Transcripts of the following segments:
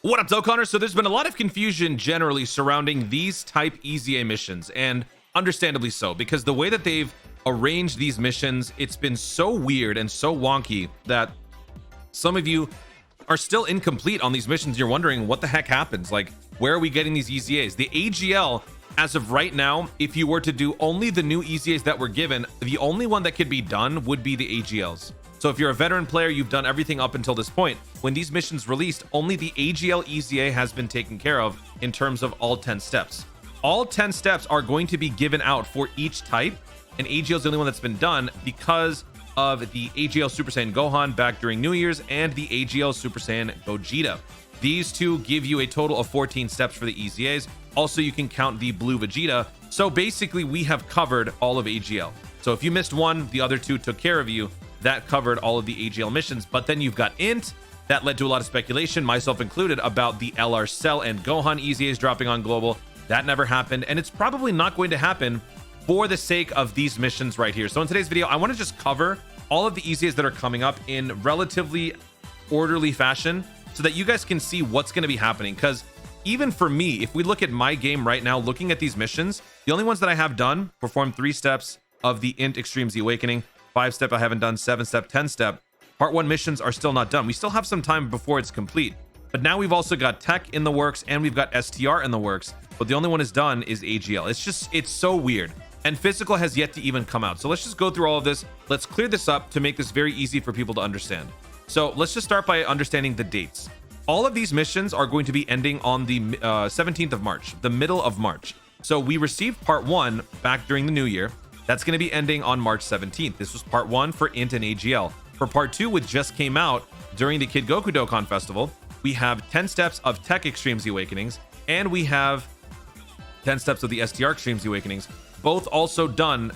What up, Dokkanners? So there's been a lot of confusion generally surrounding these type EZA missions, and understandably so, because the way that they've arranged these missions, it's been so weird and so wonky that some of you are still incomplete on these missions. You're wondering what the heck happens, like where are we getting these EZAs? The AGL, as of right now, if you were to do only the new EZAs that were given, the only one that could be done would be the AGLs. So if you're a veteran player, you've done everything up until this point. When these missions released, only the AGL EZA has been taken care of in terms of all 10 steps. All 10 steps are going to be given out for each type, and AGL is the only one that's been done because of the AGL Super Saiyan Gohan back during New Year's and the AGL Super Saiyan Gogeta. These two give you a total of 14 steps for the EZAs. Also, you can count the Blue Vegeta. So basically, we have covered all of AGL. So if you missed one, the other two took care of you. That covered all of the AGL missions. But then you've got Int. That led to a lot of speculation, myself included, about the LR Cell and Gohan EZAs dropping on Global. That never happened, and it's probably not going to happen for the sake of these missions right here. So in today's video, I want to just cover all of the EZAs that are coming up in relatively orderly fashion so that you guys can see what's going to be happening. Because even for me, if we look at my game right now, looking at these missions, the only ones that I have done, performed 3 steps of the Int Extreme Z Awakening, 5-step I haven't done, 7-step, 10-step. Part 1 missions are still not done. We still have some time before it's complete. But now we've also got Tech in the works and we've got STR in the works. But the only one is done is AGL. It's so weird. And Physical has yet to even come out. So let's just go through all of this. Let's clear this up to make this very easy for people to understand. So let's just start by understanding the dates. All of these missions are going to be ending on the 17th of March, the middle of March. So we received part 1 back during the new year. That's going to be ending on March 17th. This was part 1 for Int and AGL. For part 2, which just came out during the Kid Goku Dokkan Festival, we have 10 steps of Tech Extreme Z Awakenings, and we have 10 steps of the STR Extreme Z Awakenings. Both also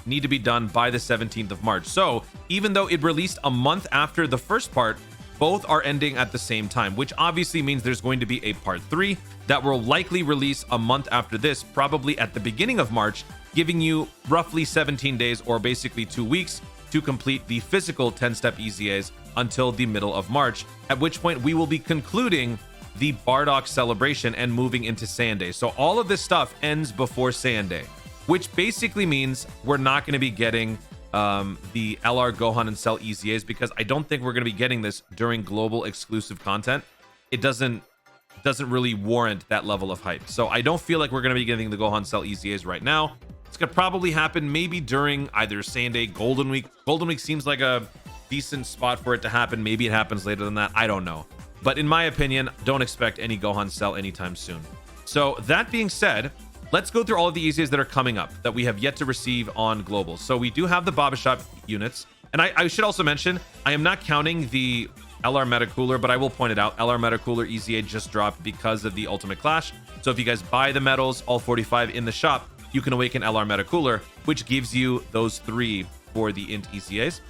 need to be done by the 17th of March. So even though it released a month after the first part, both are ending at the same time, which obviously means there's going to be a part 3 that will likely release a month after this, probably at the beginning of March, giving you roughly 17 days or basically 2 weeks to complete the physical 10-step EZAs until the middle of March, at which point we will be concluding the Bardock celebration and moving into Saiyan Day. So all of this stuff ends before Saiyan Day, which basically means we're not going to be getting the LR Gohan and Cell EZAs, because I don't think we're going to be getting this during global exclusive content. It doesn't really warrant that level of hype. So I don't feel like we're going to be getting the Gohan Cell EZAs right now. It's going to probably happen maybe during either Saiyan Day, Golden Week. Golden Week seems like a decent spot for it to happen. Maybe it happens later than that. I don't know. But in my opinion, don't expect any Gohan Cell anytime soon. So that being said, let's go through all of the EZAs that are coming up that we have yet to receive on Global. So we do have the Baba Shop units. And I should also mention, I am not counting the LR Meta Cooler, but I will point it out. LR Meta Cooler EZA just dropped because of the Ultimate Clash. So if you guys buy the medals, all 45 in the shop, you can awaken LR Meta Cooler, which gives you those 3 for the Int EZAs.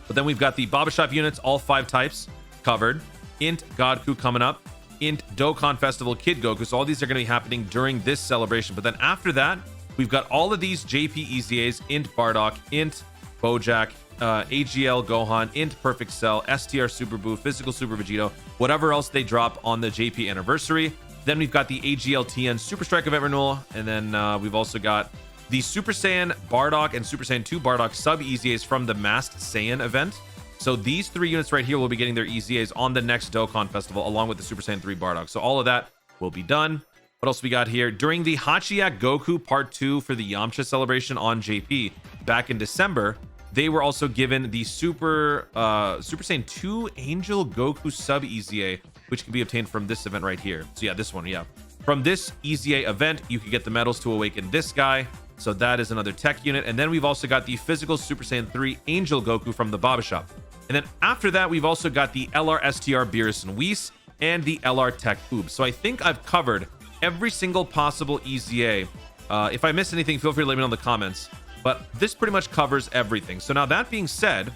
But then we've got the Baba Shop units, all 5 types covered. Int Godku coming up. Int Dokkan Festival Kid Goku. So all these are going to be happening during this celebration. But then after that, we've got all of these JP EZAs, Int Bardock, Int Bojack, AGL Gohan, Int Perfect Cell, STR Super Buu, Physical Super Vegito, whatever else they drop on the JP anniversary. Then we've got the AGL TN Super Strike Event Renewal. And then we've also got the Super Saiyan Bardock and Super Saiyan 2 Bardock sub EZAs from the Masked Saiyan event. So these 3 units right here will be getting their EZAs on the next Dokkan Festival, along with the Super Saiyan 3 Bardock. So all of that will be done. What else we got here? During the Hachiyak Goku Part 2 for the Yamcha celebration on JP back in December, they were also given the Super Saiyan 2 Angel Goku sub EZA, which can be obtained from this event right here. So yeah, this one, yeah. From this EZA event, you can get the medals to awaken this guy. So that is another tech unit. And then we've also got the physical Super Saiyan 3 Angel Goku from the Baba Shop. And then after that, we've also got the LR STR Beerus and Whis and the LR Tech Oob. So I think I've covered every single possible EZA. If I missed anything, feel free to let me know in the comments. But this pretty much covers everything. So now that being said,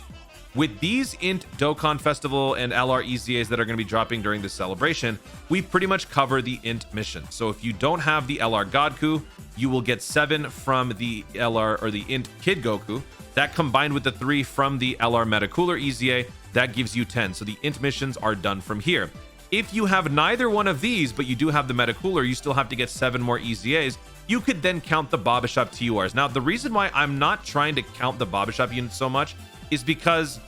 with these Int Dokkan Festival and LR EZAs that are going to be dropping during this celebration, we pretty much cover the Int mission. So if you don't have the LR Godku, you will get 7 from the LR or the Int Kid Goku. That combined with the 3 from the LR Meta Cooler EZA, that gives you 10. So the Int missions are done from here. If you have neither one of these, but you do have the Metacooler, you still have to get 7 more EZAs. You could then count the Babashop TURs. Now, the reason why I'm not trying to count the Babashop units so much is because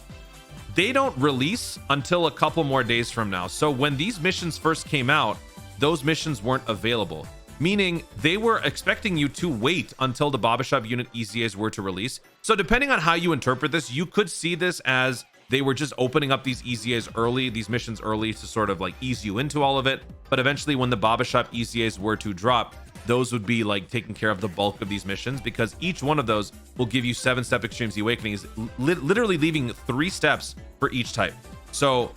they don't release until a couple more days from now. So when these missions first came out, those missions weren't available, meaning they were expecting you to wait until the Babashop unit EZAs were to release. So depending on how you interpret this, you could see this as they were just opening up these EZAs early, these missions early, to sort of like ease you into all of it. But eventually when the Babashop EZAs were to drop, those would be like taking care of the bulk of these missions, because each one of those will give you 7-step Extreme Z Awakenings, literally leaving 3 steps for each type. So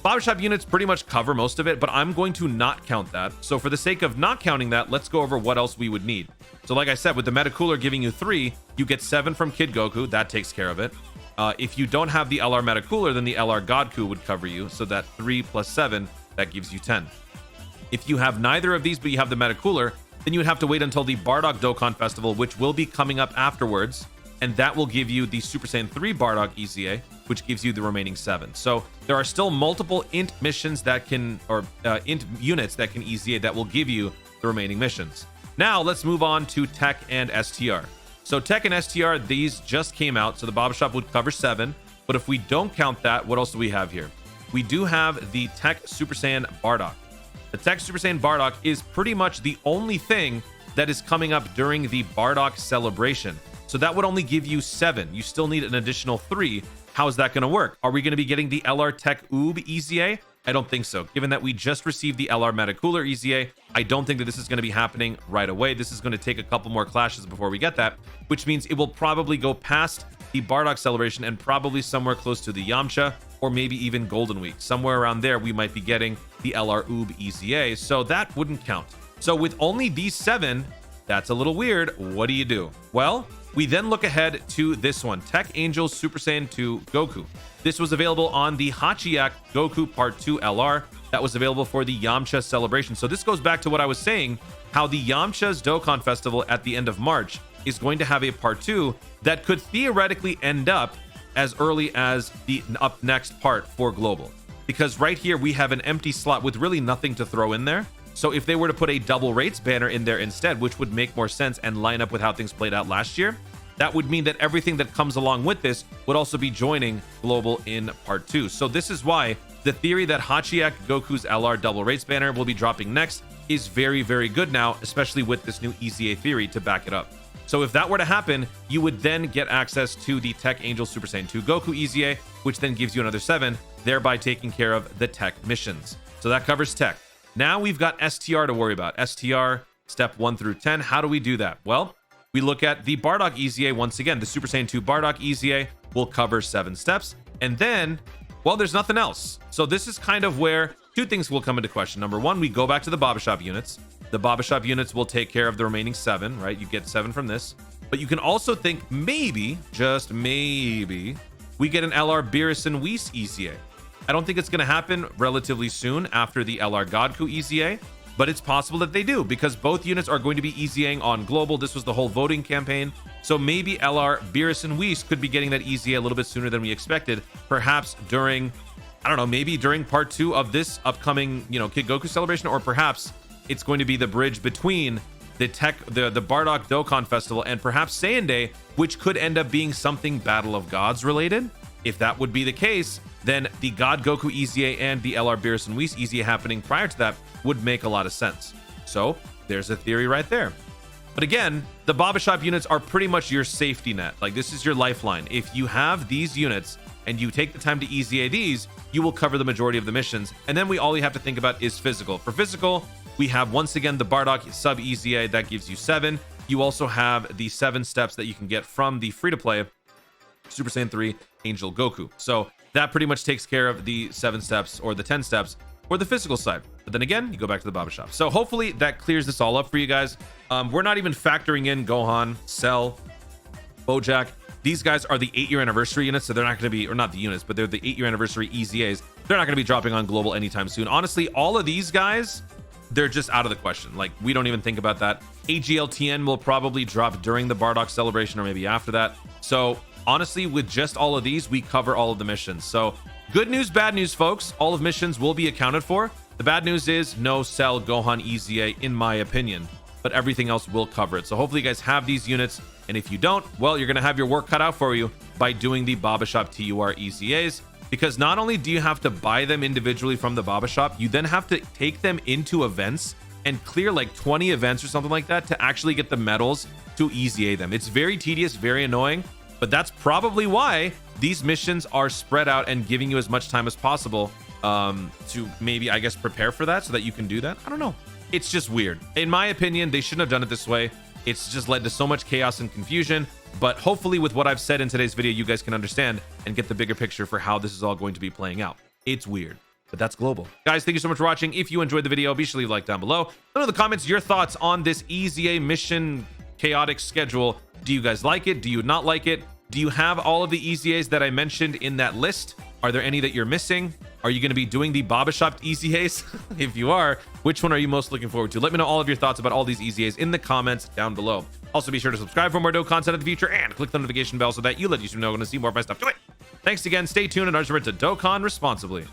Babashop units pretty much cover most of it, but I'm going to not count that. So for the sake of not counting that, let's go over what else we would need. So like I said, with the Metacooler giving you 3, you get 7 from Kid Goku. That takes care of it. If you don't have the LR Metacooler, then the LR Godku would cover you. So that 3 plus 7, that gives you 10. If you have neither of these, but you have the Metacooler, then you would have to wait until the Bardock Dokkan Festival, which will be coming up afterwards. And that will give you the Super Saiyan 3 Bardock EZA, which gives you the remaining 7. So there are still multiple int missions that can, or int units that can EZA that will give you the remaining missions. Now let's move on to Tech and STR. So Tech and STR, these just came out, so the Babashop would cover 7. But if we don't count that, what else do we have here? We do have the Tech Super Saiyan Bardock. The Tech Super Saiyan Bardock is pretty much the only thing that is coming up during the Bardock celebration. So that would only give you 7. You still need an additional 3. How is that going to work? Are we going to be getting the LR Tech Oob EZA? I don't think so. Given that we just received the LR Metacooler EZA, I don't think that this is going to be happening right away. This is going to take a couple more clashes before we get that, which means it will probably go past the Bardock celebration and probably somewhere close to the Yamcha, or maybe even Golden Week. Somewhere around there, we might be getting the LR Oob EZA, so that wouldn't count. So with only these 7, that's a little weird. What do you do? Well, we then look ahead to this one, Tech Angel Super Saiyan 2 Goku. This was available on the Hachiyak Goku Part 2 LR. That was available for the Yamcha celebration. So this goes back to what I was saying, how the Yamcha's Dokkan Festival at the end of March is going to have a Part 2 that could theoretically end up as early as the up next part for Global. Because right here, we have an empty slot with really nothing to throw in there. So if they were to put a double rates banner in there instead, which would make more sense and line up with how things played out last year, that would mean that everything that comes along with this would also be joining Global in Part 2. So this is why the theory that Hachiyak Goku's LR double rates banner will be dropping next is very, very good now, especially with this new EZA theory to back it up. So if that were to happen, you would then get access to the Tech Angel Super Saiyan 2 Goku EZA, which then gives you another 7, thereby taking care of the Tech missions. So that covers Tech. Now we've got STR to worry about. STR, step 1 through 10. How do we do that? Well, we look at the Bardock EZA once again. The Super Saiyan 2 Bardock EZA will cover 7 steps. And then, well, there's nothing else. So this is kind of where 2 things will come into question. Number 1, we go back to the Babashop units. The Babashop units will take care of the remaining 7, right? You get 7 from this. But you can also think maybe, just maybe, we get an LR Beerus and Whis EZA. I don't think it's going to happen relatively soon after the LR Godku EZA, but it's possible that they do, because both units are going to be EZAing on Global. This was the whole voting campaign. So maybe LR Beerus and Whis could be getting that EZA a little bit sooner than we expected, perhaps during, I don't know, maybe during Part 2 of this upcoming, Kid Goku celebration, or perhaps it's going to be the bridge between the Bardock Dokkan Festival and perhaps Saiyan Day, which could end up being something Battle of Gods related. If that would be the case, then the God Goku EZA and the LR Beerus and Whis EZA happening prior to that would make a lot of sense. So there's a theory right there. But again, the Babashop units are pretty much your safety net. Like, this is your lifeline. If you have these units and you take the time to EZA these, you will cover the majority of the missions. And then all you have to think about is physical. For physical, we have once again the Bardock sub EZA that gives you 7. You also have the 7 steps that you can get from the free-to-play Super Saiyan 3 Angel Goku. So that pretty much takes care of the 7 steps or the 10 steps or the physical side. But then again, you go back to the Babashop. So hopefully that clears this all up for you guys. We're not even factoring in Gohan, Cell, Bojack. These guys are the 8-year anniversary units, so they're not going to be, or not the units, but they're the 8-year anniversary EZAs. They're not going to be dropping on Global anytime soon. Honestly, all of these guys, they're just out of the question. Like, we don't even think about that. AGLTN will probably drop during the Bardock celebration or maybe after that. So honestly, with just all of these, we cover all of the missions. So Good news, bad news, folks. All of missions will be accounted for. The bad news is no sell Gohan EZA, in my opinion, but everything else will cover it. So hopefully you guys have these units. And if you don't, well, you're going to have your work cut out for you by doing the Baba Shop TUR EZAs. Because not only do you have to buy them individually from the Baba Shop, you then have to take them into events and clear like 20 events or something like that to actually get the medals to EZA them. It's very tedious, very annoying, but that's probably why these missions are spread out and giving you as much time as possible to maybe, I guess, prepare for that so that you can do that. I don't know. It's just weird. In my opinion, they shouldn't have done it this way. It's just led to so much chaos and confusion. But hopefully with what I've said in today's video, you guys can understand and get the bigger picture for how this is all going to be playing out. It's weird, but that's global. Guys, thank you so much for watching. If you enjoyed the video, be sure to leave a like down below. Let me know in the comments your thoughts on this EZA mission chaotic schedule. Do you guys like it? Do you not like it? Do you have all of the EZAs that I mentioned in that list? Are there any that you're missing? Are you going to be doing the Baba Shop EZAs? If you are, which one are you most looking forward to? Let me know all of your thoughts about all these EZAs in the comments down below. Also, be sure to subscribe for more dope content in the future and click the notification bell so that you let YouTube know when to see more of my stuff. Do it. Thanks again. Stay tuned and remember to Dokkan responsibly.